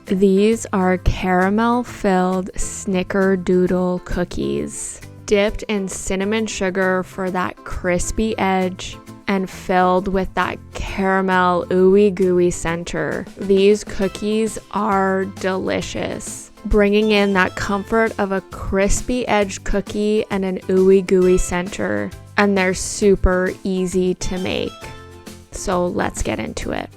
These are caramel-filled Snickerdoodle cookies, dipped in cinnamon sugar for that crispy edge and filled with that caramel ooey gooey center. These cookies are delicious, bringing in that comfort of a crispy edge cookie and an ooey gooey center, and they're super easy to make. So let's get into it.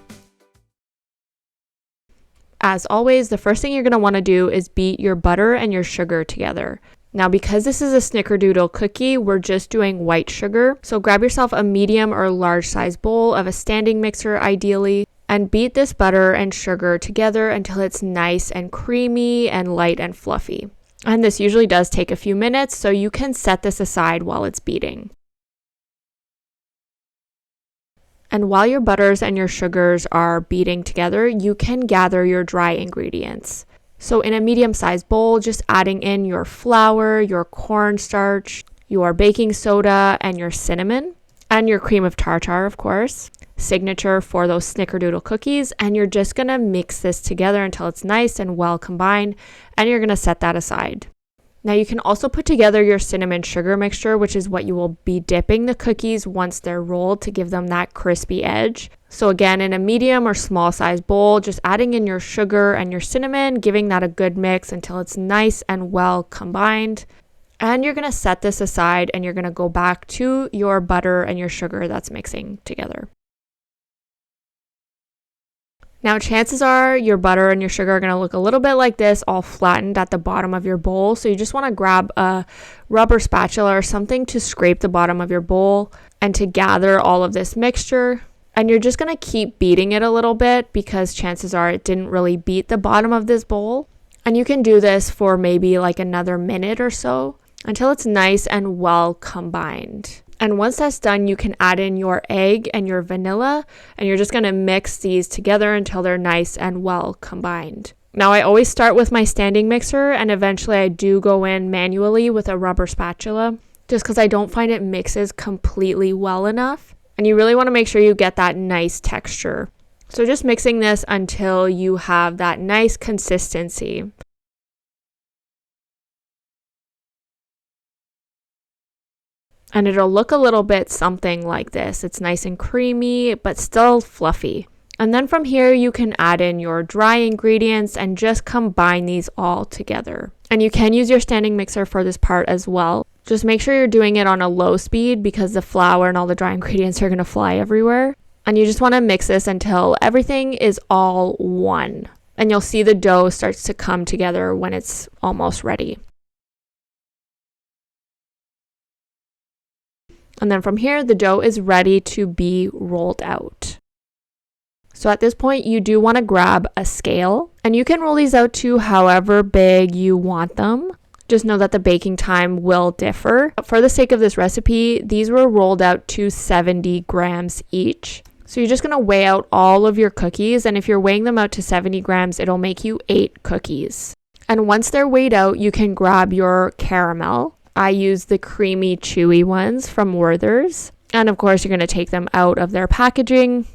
As always, the first thing you're going to want to do is beat your butter and your sugar together. Now, because this is a Snickerdoodle cookie, we're just doing white sugar. So grab yourself a medium or large size bowl of a standing mixer ideally, and beat this butter and sugar together until it's nice and creamy and light and fluffy. And this usually does take a few minutes, so you can set this aside while it's beating. And while your butters and your sugars are beating together, you can gather your dry ingredients. So in a medium-sized bowl, just adding in your flour, your cornstarch, your baking soda, and your cinnamon, and your cream of tartar, of course, signature for those Snickerdoodle cookies. And you're just going to mix this together until it's nice and well combined, and you're going to set that aside. Now you can also put together your cinnamon sugar mixture, which is what you will be dipping the cookies once they're rolled to give them that crispy edge. So again, in a medium or small size bowl, just adding in your sugar and your cinnamon, giving that a good mix until it's nice and well combined. And you're going to set this aside and you're going to go back to your butter and your sugar that's mixing together. Now, chances are your butter and your sugar are going to look a little bit like this, all flattened at the bottom of your bowl. So you just want to grab a rubber spatula or something to scrape the bottom of your bowl and to gather all of this mixture. And you're just going to keep beating it a little bit because chances are it didn't really beat the bottom of this bowl. And you can do this for maybe like another minute or so until it's nice and well combined. And once that's done, you can add in your egg and your vanilla, and you're just going to mix these together until they're nice and well combined. Now, I always start with my standing mixer, and eventually I do go in manually with a rubber spatula, just because I don't find it mixes completely well enough. And you really want to make sure you get that nice texture. So just mixing this until you have that nice consistency. And it'll look a little bit something like this. It's nice and creamy, but still fluffy. And then from here, you can add in your dry ingredients and just combine these all together. And you can use your standing mixer for this part as well. Just make sure you're doing it on a low speed because the flour and all the dry ingredients are going to fly everywhere. And you just want to mix this until everything is all one. And you'll see the dough starts to come together when it's almost ready. And then from here, the dough is ready to be rolled out. So at this point, you do want to grab a scale, and you can roll these out to however big you want them. Just know that the baking time will differ. For the sake of this recipe, these were rolled out to 70 grams each. So you're just going to weigh out all of your cookies, and if you're weighing them out to 70 grams, it'll make you 8 cookies. And once they're weighed out, you can grab your caramel. I use the creamy, chewy ones from Werther's. And of course, you're going to take them out of their packaging.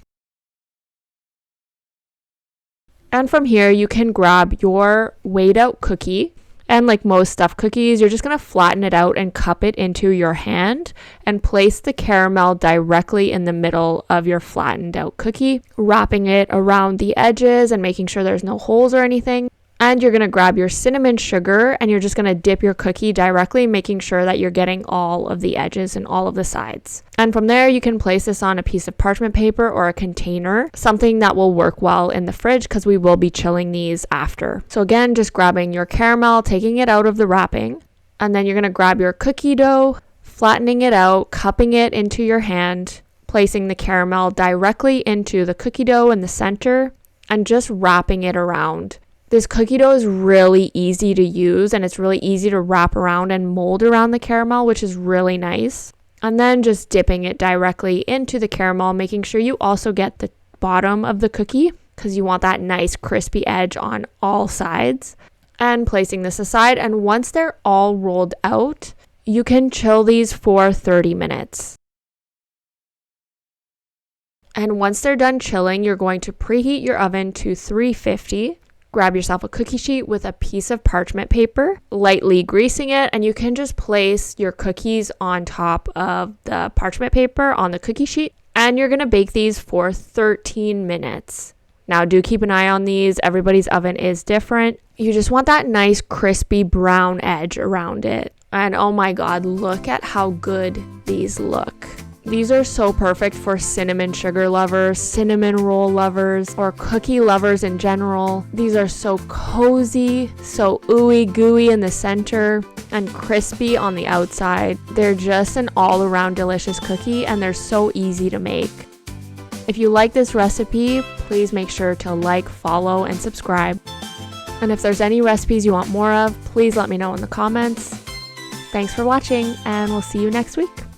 And from here, you can grab your weighed out cookie. And like most stuffed cookies, you're just going to flatten it out and cup it into your hand and place the caramel directly in the middle of your flattened out cookie, wrapping it around the edges and making sure there's no holes or anything. And you're going to grab your cinnamon sugar and you're just going to dip your cookie directly, making sure that you're getting all of the edges and all of the sides. And from there, you can place this on a piece of parchment paper or a container, something that will work well in the fridge because we will be chilling these after. So again, just grabbing your caramel, taking it out of the wrapping, and then you're going to grab your cookie dough, flattening it out, cupping it into your hand, placing the caramel directly into the cookie dough in the center, and just wrapping it around. This cookie dough is really easy to use and it's really easy to wrap around and mold around the caramel, which is really nice. And then just dipping it directly into the caramel, making sure you also get the bottom of the cookie because you want that nice crispy edge on all sides. And placing this aside, and once they're all rolled out, you can chill these for 30 minutes. And once they're done chilling, you're going to preheat your oven to 350. Grab yourself a cookie sheet with a piece of parchment paper, lightly greasing it, and you can just place your cookies on top of the parchment paper on the cookie sheet. And you're going to bake these for 13 minutes. Now, do keep an eye on these. Everybody's oven is different. You just want that nice crispy brown edge around it. And oh my God, look at how good these look. These are so perfect for cinnamon sugar lovers, cinnamon roll lovers, or cookie lovers in general. These are so cozy, so ooey gooey in the center, and crispy on the outside. They're just an all-around delicious cookie, and they're so easy to make. If you like this recipe, please make sure to like, follow, and subscribe. And if there's any recipes you want more of, please let me know in the comments. Thanks for watching, and we'll see you next week.